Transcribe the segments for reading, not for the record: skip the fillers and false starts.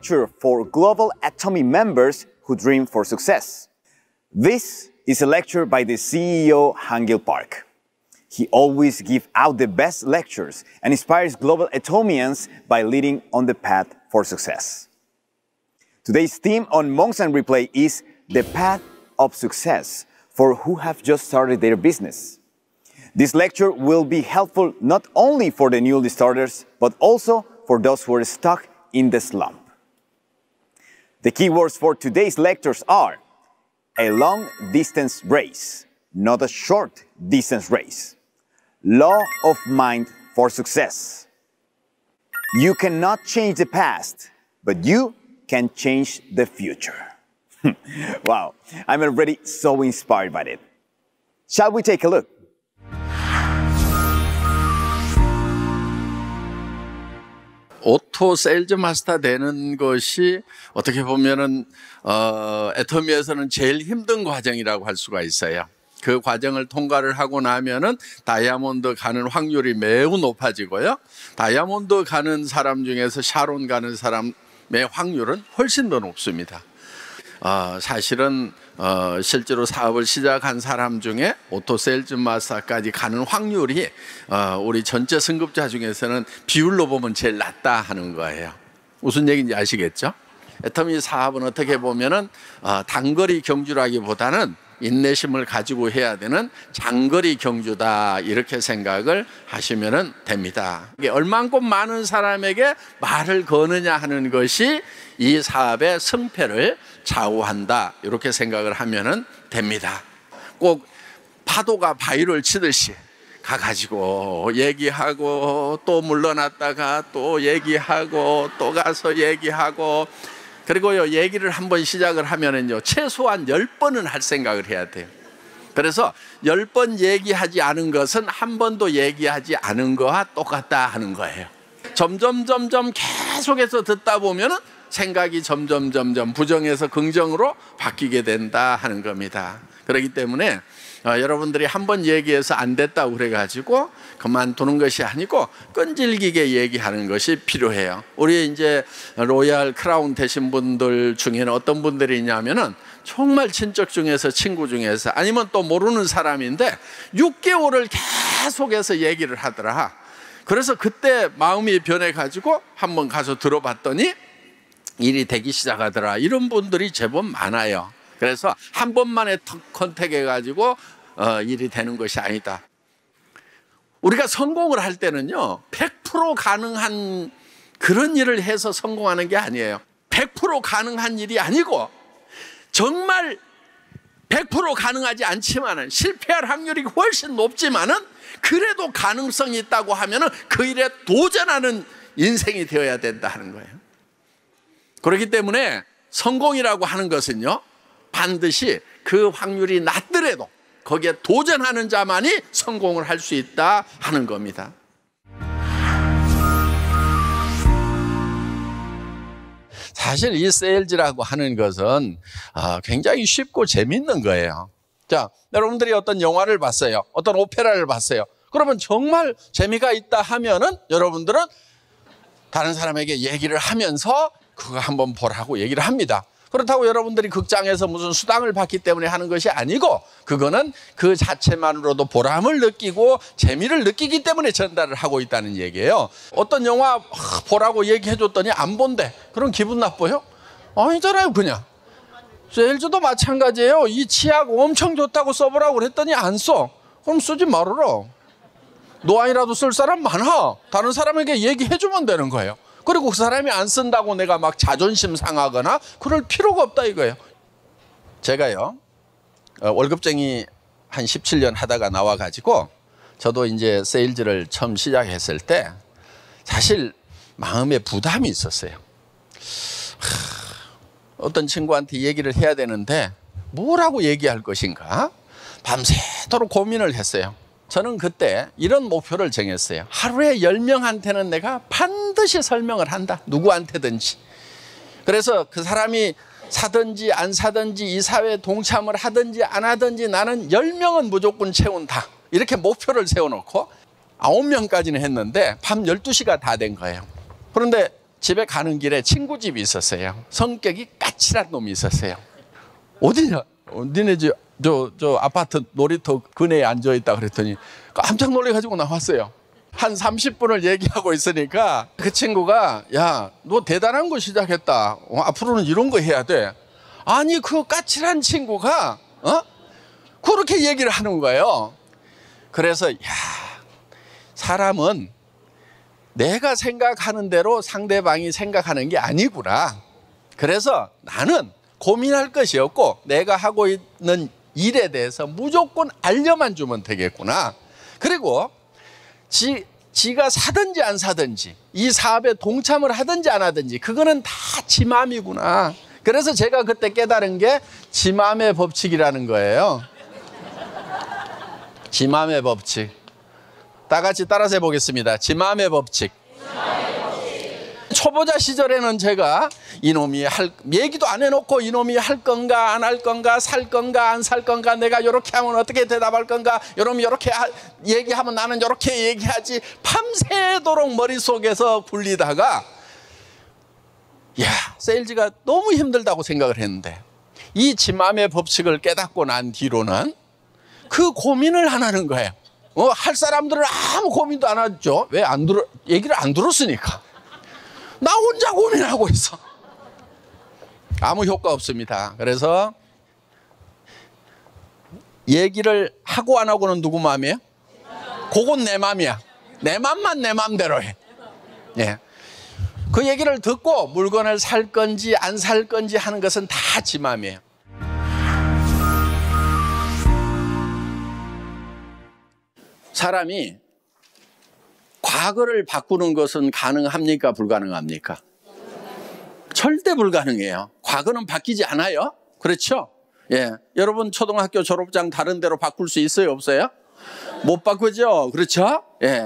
lecture for Global Atomy members who dream for success. This is a lecture by the CEO Hangil Park. He always gives out the best lectures and inspires global Atomians by leading on the path for success. Today's theme on Monks and Replay is the path of success for who have just started their business. This lecture will be helpful not only for the newly starters, but also for those who are stuck in the slump. The keywords for today's lectures are a long-distance race, not a short-distance race. Law of mind for success. You cannot change the past, but you can change the future. Wow, I'm already so inspired by it. Shall we take a look? 오토 세일즈 마스터 되는 것이 어떻게 보면은 애터미에서는 제일 힘든 과정이라고 할 수가 있어요. 그 과정을 통과를 하고 나면은 다이아몬드 가는 확률이 매우 높아지고요. 다이아몬드 가는 사람 중에서 샤론 가는 사람의 확률은 훨씬 더 높습니다. 사실은 실제로 사업을 시작한 사람 중에 오토 세일즈 마스터까지 가는 확률이 우리 전체 승급자 중에서는 비율로 보면 제일 낮다 하는 거예요. 무슨 얘기인지 아시겠죠? 애터미 사업은 어떻게 보면은 단거리 경주라기보다는 인내심을 가지고 해야 되는 장거리 경주다, 이렇게 생각을 하시면 됩니다. 얼만큼 많은 사람에게 말을 거느냐 하는 것이 이 사업의 승패를 좌우한다, 이렇게 생각을 하면 됩니다. 꼭 파도가 바위를 치듯이 가가지고 얘기하고 또 물러났다가 또 얘기하고 또 가서 얘기하고, 그리고요, 얘기를 한번 시작을 하면은요, 최소한 10번은 할 생각을 해야 돼요. 그래서 10번 얘기하지 않은 것은 한 번도 얘기하지 않은 거와 똑같다 하는 거예요. 점점 계속해서 듣다 보면은 생각이 점점 부정에서 긍정으로 바뀌게 된다 하는 겁니다. 그렇기 때문에 여러분들이 한번 얘기해서 안 됐다고 그래가지고 그만두는 것이 아니고 끈질기게 얘기하는 것이 필요해요. 우리 이제 로얄 크라운 되신 분들 중에는 어떤 분들이 있냐면은 정말 친척 중에서, 친구 중에서, 아니면 또 모르는 사람인데 6개월을 계속해서 얘기를 하더라. 그래서 그때 마음이 변해가지고 한번 가서 들어봤더니 일이 되기 시작하더라. 이런 분들이 제법 많아요. 그래서 한 번만에 컨택해가지고 일이 되는 것이 아니다. 우리가 성공을 할 때는요, 100% 가능한 그런 일을 해서 성공하는 게 아니에요. 100% 가능한 일이 아니고 정말 100% 가능하지 않지만은, 실패할 확률이 훨씬 높지만은 그래도 가능성이 있다고 하면은 그 일에 도전하는 인생이 되어야 된다 하는 거예요. 그렇기 때문에 성공이라고 하는 것은요, 반드시 그 확률이 낮더라도 거기에 도전하는 자만이 성공을 할 수 있다 하는 겁니다. 사실 이 세일즈라고 하는 것은 굉장히 쉽고 재밌는 거예요. 자, 여러분들이 어떤 영화를 봤어요, 어떤 오페라를 봤어요. 그러면 정말 재미가 있다 하면은 여러분들은 다른 사람에게 얘기를 하면서 그거 한번 보라고 얘기를 합니다. 그렇다고 여러분들이 극장에서 무슨 수당을 받기 때문에 하는 것이 아니고, 그거는 그 자체만으로도 보람을 느끼고 재미를 느끼기 때문에 전달을 하고 있다는 얘기예요. 어떤 영화 보라고 얘기해 줬더니 안 본대. 그럼 기분 나빠요? 아니잖아요. 그냥 세일즈도 마찬가지예요. 이 치약 엄청 좋다고 써보라고 그랬더니 안 써. 그럼 쓰지 말아라. 노안이라도 쓸 사람 많아. 다른 사람에게 얘기해 주면 되는 거예요. 그리고 그 사람이 안 쓴다고 내가 막 자존심 상하거나 그럴 필요가 없다 이거예요. 제가요, 월급쟁이 한 17년 하다가 나와가지고 저도 이제 세일즈를 처음 시작했을 때 사실 마음에 부담이 있었어요. 어떤 친구한테 얘기를 해야 되는데 뭐라고 얘기할 것인가? 밤새도록 고민을 했어요. 저는 그때 이런 목표를 정했어요. 하루에 10명한테는 내가 반드시 설명을 한다. 누구한테든지. 그래서 그 사람이 사든지 안 사든지 이 사회에 동참을 하든지 안 하든지 나는 10명은 무조건 채운다. 이렇게 목표를 세워놓고 9명까지는 했는데 밤 12시가 다 된 거예요. 그런데 집에 가는 길에 친구 집이 있었어요. 성격이 까칠한 놈이 있었어요. 어디냐? 니네 집 저 아파트 놀이터 근해에 앉아있다 그랬더니 깜짝 놀래가지고 나왔어요. 한 30분을 얘기하고 있으니까 그 친구가 야, 너 대단한 거 시작했다. 앞으로는 이런 거 해야 돼. 아니 그 까칠한 친구가 그렇게 얘기를 하는 거예요. 그래서 야, 사람은 내가 생각하는 대로 상대방이 생각하는 게 아니구나. 그래서 나는 고민할 것이 없고 내가 하고 있는 일에 대해서 무조건 알려만 주면 되겠구나. 그리고 지가 사든지 안 사든지 이 사업에 동참을 하든지 안 하든지 그거는 다 지 맘이구나. 그래서 제가 그때 깨달은 게 지 맘의 법칙이라는 거예요. 지 맘의 법칙. 다 같이 따라서 해보겠습니다. 지 맘의 법칙. 초보자 시절에는 제가 이놈이 얘기도 안 해놓고 이놈이 할 건가 안 할 건가 살 건가 안 살 건가 내가 이렇게 하면 어떻게 대답할 건가 이놈이 이렇게 얘기하면 나는 이렇게 얘기하지 밤새도록 머릿속에서 굴리다가 야, 세일즈가 너무 힘들다고 생각을 했는데 이 지 맘의 법칙을 깨닫고 난 뒤로는 그 고민을 안 하는 거예요. 할 사람들은 아무 고민도 안 하죠. 왜 안 들어? 얘기를 안 들었으니까. 나 혼자 고민하고 있어. 아무 효과 없습니다. 그래서 얘기를 하고 안 하고는 누구 마음이에요? 그건 내 마음이야. 내 맘만 내 맘대로 해. 예. 그 얘기를 듣고 물건을 살 건지 안 살 건지 하는 것은 다 지 맘이에요. 사람이 과거를 바꾸는 것은 가능합니까? 불가능합니까? 절대 불가능해요. 과거는 바뀌지 않아요. 그렇죠? 예. 여러분 초등학교 졸업장 다른 데로 바꿀 수 있어요? 없어요? 못 바꾸죠? 그렇죠? 예.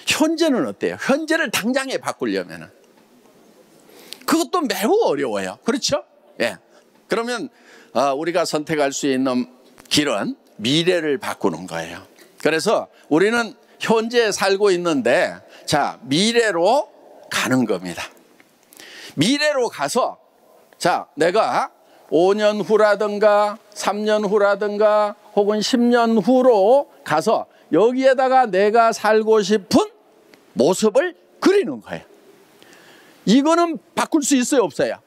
현재는 어때요? 현재를 당장에 바꾸려면은. 그것도 매우 어려워요. 그렇죠? 예. 그러면 우리가 선택할 수 있는 길은 미래를 바꾸는 거예요. 그래서 우리는 현재에 살고 있는데 자, 미래로 가는 겁니다. 미래로 가서 자, 내가 5년 후라든가 3년 후라든가 혹은 10년 후로 가서 여기에다가 내가 살고 싶은 모습을 그리는 거예요. 이거는 바꿀 수 있어요? 없어요?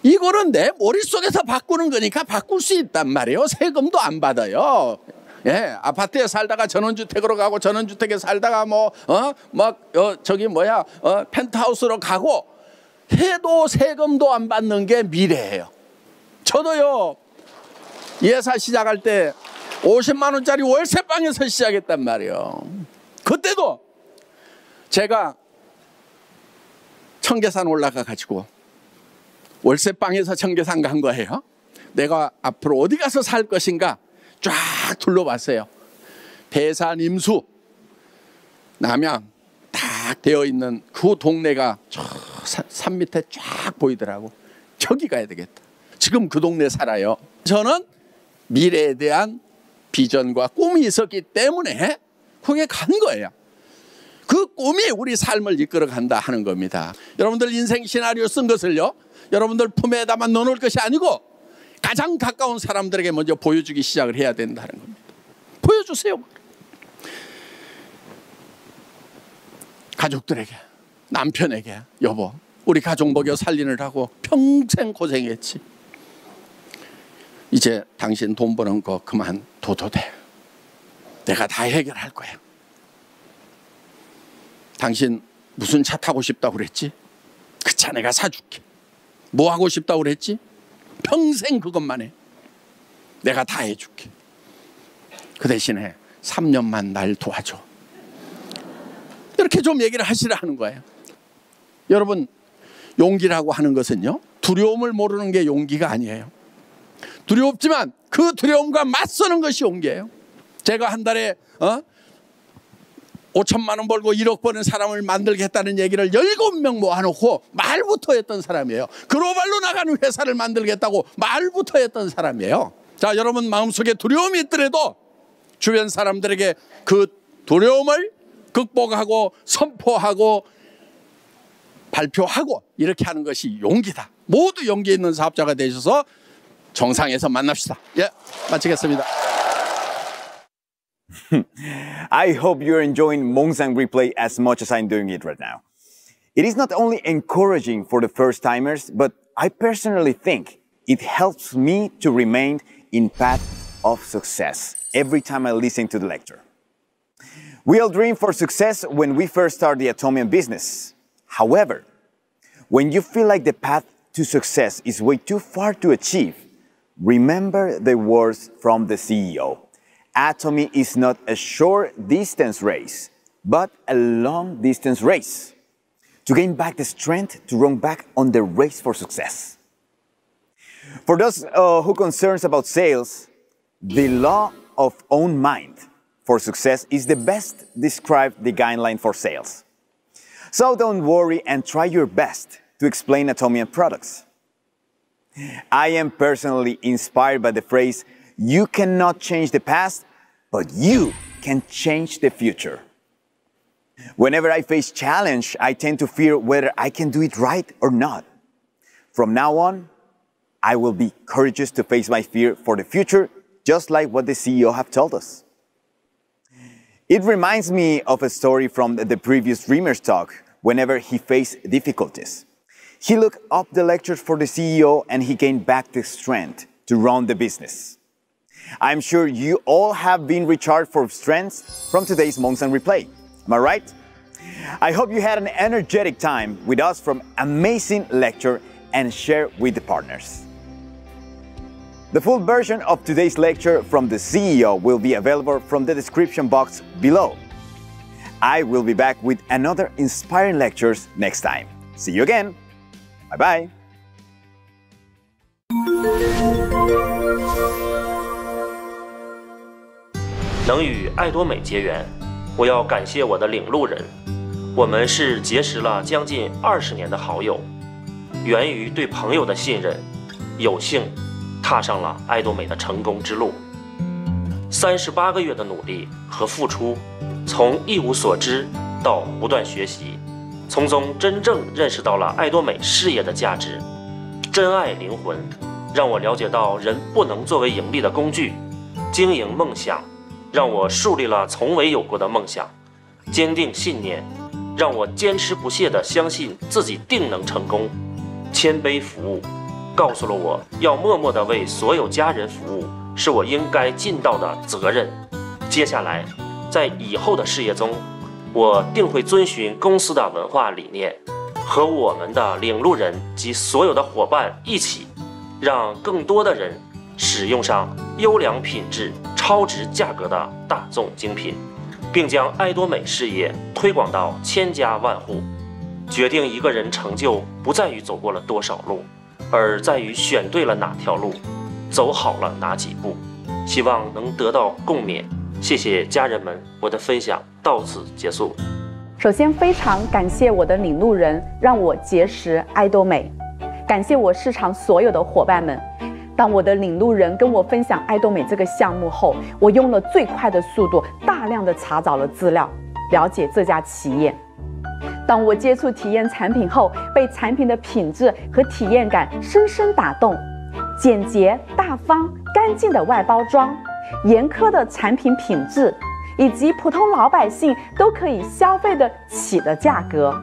이거는 내 머릿속에서 바꾸는 거니까 바꿀 수 있단 말이에요. 세금도 안 받아요. 예, 아파트에 살다가 전원주택으로 가고 전원주택에 살다가 펜트하우스로 가고 해도 세금도 안 받는 게 미래예요. 저도요, 예사 시작할 때 50만 원짜리 월세방에서 시작했단 말이에요. 그때도 제가 청계산 올라가 가지고 월세방에서 청계산 간 거예요. 내가 앞으로 어디 가서 살 것인가 쫙 둘러봤어요. 배산, 임수, 남양 딱 되어 있는 그 동네가 저 산 밑에 쫙 보이더라고. 저기 가야 되겠다. 지금 그 동네 살아요. 저는 미래에 대한 비전과 꿈이 있었기 때문에 거기에 간 거예요. 그 꿈이 우리 삶을 이끌어 간다 하는 겁니다. 여러분들 인생 시나리오 쓴 것을요, 여러분들 품에다만 넣어놓을 것이 아니고 가장 가까운 사람들에게 먼저 보여주기 시작을 해야 된다는 겁니다. 보여주세요. 가족들에게, 남편에게, 여보, 우리 가족 먹여 살리느라고 평생 고생했지. 이제 당신 돈 버는 거 그만둬도 돼. 내가 다 해결할 거야. 당신 무슨 차 타고 싶다고 그랬지? 그 차 내가 사줄게. 뭐 하고 싶다고 그랬지? 평생 그것만 해. 내가 다 해줄게. 그 대신에 3년만 날 도와줘. 이렇게 좀 얘기를 하시라는 거예요. 여러분, 용기라고 하는 것은요, 두려움을 모르는 게 용기가 아니에요. 두렵지만 그 두려움과 맞서는 것이 용기예요. 제가 한 달에 5천만 원 벌고 1억 버는 사람을 만들겠다는 얘기를 7명 모아놓고 말부터 했던 사람이에요. 글로벌로 나가는 회사를 만들겠다고 말부터 했던 사람이에요. 자, 여러분 마음속에 두려움이 있더라도 주변 사람들에게 그 두려움을 극복하고 선포하고 발표하고 이렇게 하는 것이 용기다. 모두 용기 있는 사업자가 되셔서 정상에서 만납시다. 예, 마치겠습니다. I hope you're enjoying Mongsang Replay as much as I'm doing it right now. It is not only encouraging for the first-timers, but I personally think it helps me to remain in path of success every time I listen to the lecture. We all dream for success when we first start the Atomium business. However, when you feel like the path to success is way too far to achieve, remember the words from the CEO. Atomy is not a short-distance race, but a long-distance race. To gain back the strength to run back on the race for success. For those who concerns about sales, the law of own mind for success is the best described the guideline for sales. So don't worry and try your best to explain Atomium products. I am personally inspired by the phrase, you cannot change the past, but you can change the future. Whenever I face challenge, I tend to fear whether I can do it right or not. From now on, I will be courageous to face my fear for the future, just like what the CEO have told us. It reminds me of a story from the previous Dreamers talk whenever he faced difficulties. He looked up the lectures for the CEO and he gained back the strength to run the business. I'm sure you all have been recharged for strength from today's Mongsang Replay. Am I right? I hope you had an energetic time with us from amazing lecture and share with the partners. The full version of today's lecture from the CEO will be available from the description box below. I will be back with another inspiring lectures next time. See you again. Bye-bye. 能与爱多美结缘，我要感谢我的领路人。我们是结识了将近20年的好友，源于对朋友的信任，有幸踏上了爱多美的成功之路。38个月的努力和付出，从一无所知到不断学习，从中真正认识到了爱多美事业的价值，珍爱灵魂，让我了解到人不能作为盈利的工具，经营梦想，让我树立了从未有过的梦想，坚定信念，让我坚持不懈地相信自己定能成功，谦卑服务，告诉了我要默默地为所有家人服务是我应该尽到的责任。接下来，在以后的事业中，我定会遵循公司的文化理念，和我们的领路人及所有的伙伴一起，让更多的人使用上优良品质、超值价格的大众精品，并将爱多美事业推广到千家万户。决定一个人成就，不在于走过了多少路，而在于选对了哪条路，走好了哪几步。希望能得到共勉。谢谢家人们，我的分享到此结束。首先非常感谢我的领路人，让我结识爱多美，感谢我市场所有的伙伴们。当我的领路人跟我分享爱多美这个项目后，我用了最快的速度，大量的查找了资料，了解这家企业。当我接触体验产品后，被产品的品质和体验感深深打动，简洁、大方、干净的外包装，严苛的产品品质，以及普通老百姓都可以消费得起的价格。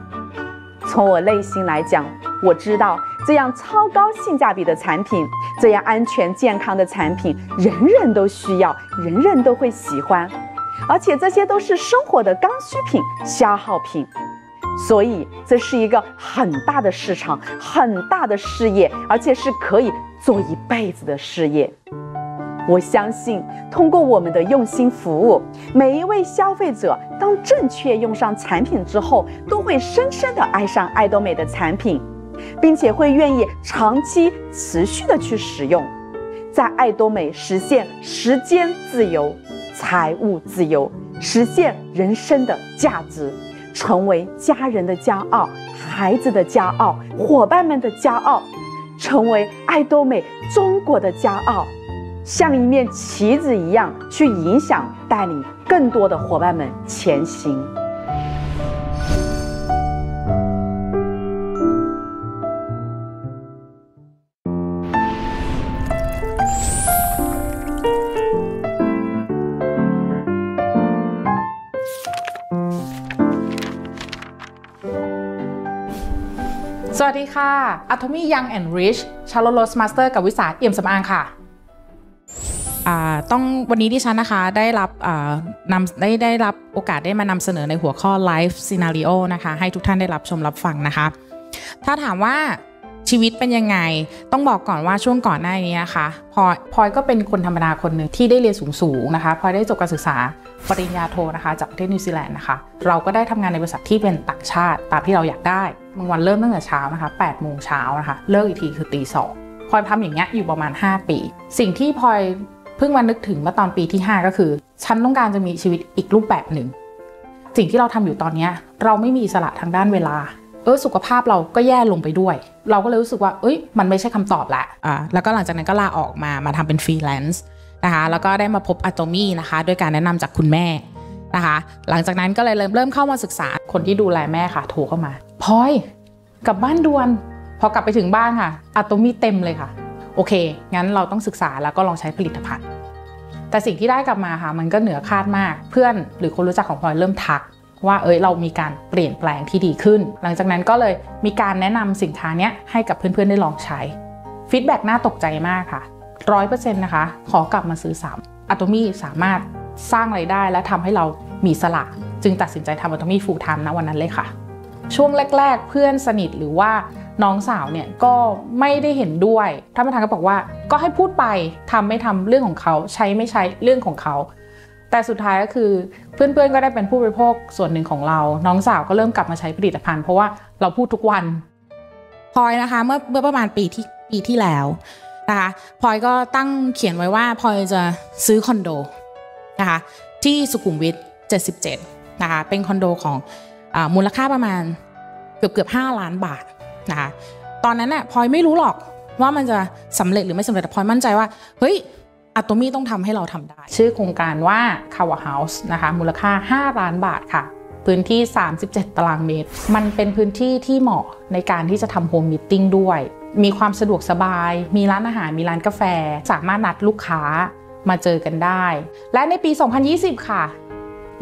从我内心来讲，我知道这样超高性价比的产品，这样安全健康的产品，人人都需要，人人都会喜欢，而且这些都是生活的刚需品、消耗品。所以这是一个很大的市场，很大的事业，而且是可以做一辈子的事业。我相信通过我们的用心服务，每一位消费者当正确用上产品之后，都会深深地爱上爱多美的产品，并且会愿意长期持续地去使用，在爱多美实现时间自由、财务自由，实现人生的价值，成为家人的骄傲、孩子的骄傲、伙伴们的骄傲，成为爱多美中国的骄傲，像一面旗子一样去影响、带领更多的伙伴们前行。สวัสดีค่ะ Atomy Young and Rich ชาร์ลโรสมาสเตอร์กับวิสาเอี่ยมสำอางค่ะต้องวันนี้ดิฉันนะคะได้รับโอกาสได้มานำเสนอในหัวข้อ Life Scenario นะคะให้ทุกท่านได้รับชมรับฟังนะคะถ้าถามว่าชีวิตเป็นยังไงต้องบอกก่อนว่าช่วงก่อนหน้านี้นะคะพลอยก็เป็นคนธรรมดาคนหนึ่งที่ได้เรียนสูงนะคะพลอยได้จบการศึกษาปริญญาโทนะคะจากประเทศนิวซีแลนด์นะคะเราก็ได้ทำงานในบริษัทที่เป็นต่างชาติตามที่เราอยากได้บางวันเริ่มตั้งแต่เช้านะคะ8 โมงเช้านะคะเลิกอีกทีคือตี 2พลอยทำอย่างเงี้ยอยู่ประมาณ5 ปีสิ่งที่พลอยเพิ่งมานึกถึงเมื่อตอนปีที่5ก็คือฉันต้องการจะมีชีวิตอีกรูปแบบหนึ่งสิ่งที่เราทำอยู่ตอนนี้เราไม่มีอิสระทางด้านเวลาสุขภาพเราก็แย่ลงไปด้วยเราก็เลยรู้สึกว่ามันไม่ใช่คำตอบละแล้วก็หลังจากนั้นก็ลาออกมาทำเป็นฟรีแลนซ์นะคะแล้วก็ได้มาพบ Atomy นะคะด้วยการแนะนำจากคุณแม่นะคะหลังจากนั้นก็เลยเริ่มเข้ามาศึกษาคนที่ดูแลแม่ค่ะโทรเข้ามาพลอยกลับบ้านด่วนพอกลับไปถึงบ้านค่ะ Atomy เต็มเลยค่ะโอเคงั้นเราต้องศึกษาแล้วก็ลองใช้ผลิตภัณฑ์แต่สิ่งที่ได้กลับมาค่ะมันก็เหนือคาดมากเพื่อนหรือคนรู้จักของพลอยเริ่มทักว่าเรามีการเปลี่ยนแปลงที่ดีขึ้นหลังจากนั้นก็เลยมีการแนะนำสินค้านี้ให้กับเพื่อนๆได้ลองใช้ฟีดแบ็กน่าตกใจมากค่ะ 100% นะคะขอกลับมาซื้อซ้ำ Atomy สามารถสร้างรายได้และทำให้เรามีสละจึงตัดสินใจทำ Atomy Full Time ณวันนั้นเลยค่ะช่วงแรกๆเพื่อนสนิทหรือว่าน้องสาวเนี่ยก็ไม่ได้เห็นด้วยท่านประธานก็บอกว่าก็ให้พูดไปทำไม่ทำเรื่องของเขาใช้ไม่ใช้เรื่องของเขาแต่สุดท้ายก็คือเพื่อนๆก็ได้เป็นผู้บริโภคส่วนหนึ่งของเราน้องสาวก็เริ่มกลับมาใช้ผลิตภัณฑ์เพราะว่าเราพูดทุกวันพลอยนะคะเมื่อประมาณปีที่แล้วนะคะพลอยก็ตั้งเขียนไว้ว่าพลอยจะซื้อคอนโดนะคะที่สุขุมวิท77นะคะเป็นคอนโดของมูลค่าประมาณเกือบ5 ล้านบาทนะคะตอนนั้นน่ะพลอยไม่รู้หรอกว่ามันจะสำเร็จหรือไม่สำเร็จแต่พลอยมั่นใจว่าAtomy ต้องทำให้เราทำได้ชื่อโครงการว่า Cover House นะคะมูลค่า5 ล้านบาทค่ะพื้นที่37 ตารางเมตรมันเป็นพื้นที่ที่เหมาะในการที่จะทำโฮมมีตติ้งด้วยมีความสะดวกสบายมีร้านอาหารมีร้านกาแฟสามารถนัดลูกค้ามาเจอกันได้และในปี 2020 ค่ะ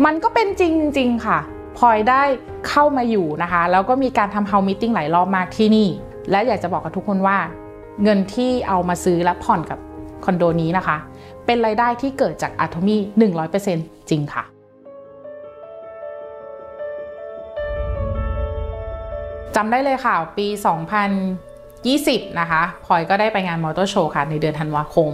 มันก็เป็นจริงค่ะพลอยได้เข้ามาอยู่นะคะแล้วก็มีการทำ House Meeting หลายรอบมากที่นี่และอยากจะบอกกับทุกคนว่าเงินที่เอามาซื้อและผ่อนกับคอนโดนี้นะคะเป็นรายได้ที่เกิดจาก Atomy 100% จริงค่ะจำได้เลยค่ะปี 2020 นะคะพลอยก็ได้ไปงานมอเตอร์โชว์ค่ะในเดือนธันวาคม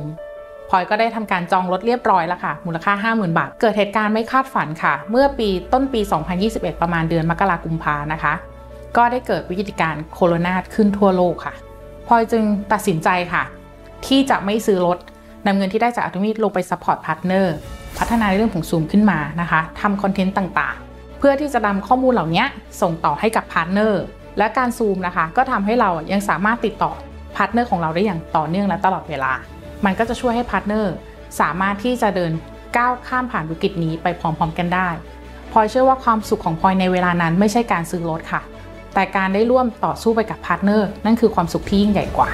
พลอยก็ได้ทำการจองรถเรียบร้อยแล้วค่ะมูลค่า 50,000 บาทเกิดเหตุการณ์ไม่คาดฝันค่ะเมื่อต้นปี 2021 ประมาณเดือนมกราคมกุมภานะคะก็ได้เกิดวิกฤตการณ์โควิดขึ้นทั่วโลกค่ะพลอยจึงตัดสินใจค่ะที่จะไม่ซื้อรถนำเงินที่ได้จาก Atomy ลงไปซัพพอร์ตพาร์ทเนอร์พัฒนาในเรื่องของ Zoom ขึ้นมานะคะทำคอนเทนต์ต่างๆเพื่อที่จะนำข้อมูลเหล่านี้ส่งต่อให้กับพาร์ทเนอร์และการ Zoom นะคะก็ทำให้เรายังสามารถติดต่อพาร์ทเนอร์ของเราได้อย่างต่อเนื่องและตลอดเวลามันก็จะช่วยให้พาร์ทเนอร์สามารถที่จะเดินก้าวข้ามผ่านวิกฤตนี้ไปพร้อมๆกันได้พลอยเชื่อว่าความสุขของพลอยในเวลานั้นไม่ใช่การซื้อรถค่ะแต่การได้ร่วมต่อสู้ไปกับพาร์ทเนอร์นั่นคือความสุขที่ยิ่งใหญ่กว่า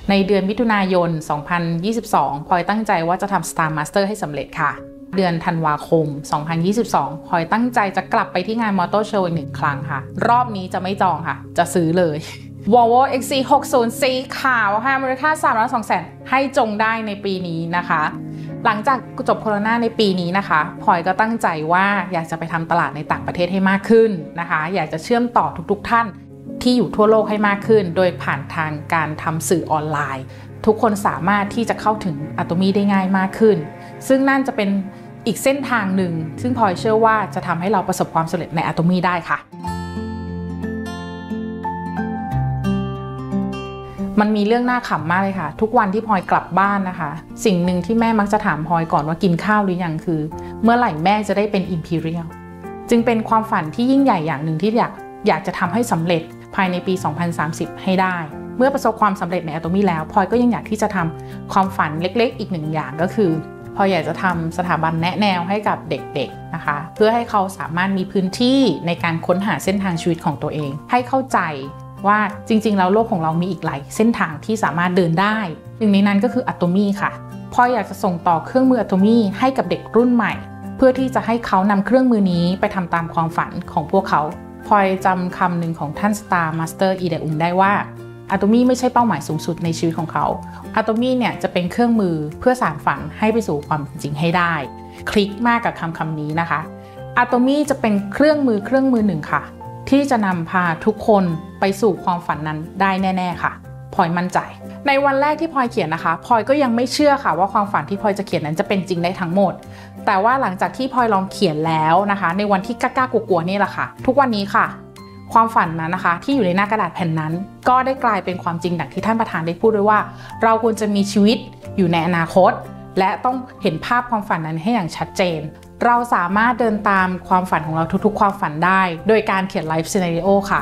ในเดือนมิถุนายน 2022 พลอยตั้งใจว่าจะทำ Star Master ให้สำเร็จค่ะเดือนธันวาคม 2022 พลอยตั้งใจจะกลับไปที่งาน Motor Show อีก1 ครั้งค่ะรอบนี้จะไม่จองค่ะจะซื้อเลย Volvo XC60 สีขาวค่ะมูลค่า3,200,000ให้จงได้ในปีนี้นะคะหลังจากจบโควิดในปีนี้นะคะพลอยก็ตั้งใจว่าอยากจะไปทำตลาดในต่างประเทศให้มากขึ้นนะคะอยากจะเชื่อมต่อทุกๆท่านที่อยู่ทั่วโลกให้มากขึ้นโดยผ่านทางการทำสื่อออนไลน์ทุกคนสามารถที่จะเข้าถึง Atomy ได้ง่ายมากขึ้นซึ่งนั่นจะเป็นอีกเส้นทางหนึ่งซึ่งพลอยเชื่อว่าจะทำให้เราประสบความสำเร็จใน Atomy ได้ค่ะมันมีเรื่องน่าขำมากเลยค่ะทุกวันที่พลอยกลับบ้านนะคะสิ่งหนึ่งที่แม่มักจะถามพลอยก่อนว่ากินข้าวหรือยังคือเมื่อไหร่แม่จะได้เป็น Imperial จึงเป็นความฝันที่ยิ่งใหญ่อย่างหนึ่งที่อยากจะทำให้สำเร็จภายในปี 2030 ให้ได้เมื่อประสบความสำเร็จใน Atomy แล้วพลอยก็ยังอยากที่จะทำความฝันเล็กๆอีกหนึ่งอย่างก็คือพลอยอยากจะทำสถาบันแนะแนวให้กับเด็กๆนะคะเพื่อให้เขาสามารถมีพื้นที่ในการค้นหาเส้นทางชีวิตของตัวเองให้เข้าใจว่าจริงๆแล้วโลกของเรามีอีกหลายเส้นทางที่สามารถเดินได้หนึ่งในนั้นก็คือ Atomy ค่ะพลอยอยากจะส่งต่อเครื่องมือ Atomy ให้กับเด็กรุ่นใหม่ เพื่อที่จะให้เขานำเครื่องมือนี้ไปทำตามความฝันของพวกเขาพลอยจำคำหนึ่งของท่าน Star Master อีเดอุงได้ว่าอะโตมี่ไม่ใช่เป้าหมายสูงสุดในชีวิตของเขาอะโตมี่เนี่ยจะเป็นเครื่องมือเพื่อสานฝันให้ไปสู่ความจริงให้ได้คลิกมากกับคำนี้นะคะอะโตมี่จะเป็นเครื่องมือหนึ่งค่ะที่จะนำพาทุกคนไปสู่ความฝันนั้นได้แน่ๆค่ะพลอยมั่นใจในวันแรกที่พลอยเขียนนะคะพลอยก็ยังไม่เชื่อค่ะว่าความฝันที่พลอยจะเขียนนั้นจะเป็นจริงได้ทั้งหมดแต่ว่าหลังจากที่พลอยลองเขียนแล้วนะคะในวันที่กล้ากลัวๆนี่แหละค่ะทุกวันนี้ค่ะความฝันนั้นนะคะที่อยู่ในหน้ากระดาษแผ่นนั้นก็ได้กลายเป็นความจริงดังที่ท่านประธานได้พูดด้วยว่าเราควรจะมีชีวิตอยู่ในอนาคตและต้องเห็นภาพความฝันนั้นให้อย่างชัดเจนเราสามารถเดินตามความฝันของเราทุกๆความฝันได้โดยการเขียนไลฟ์ซีนาริโอค่ะ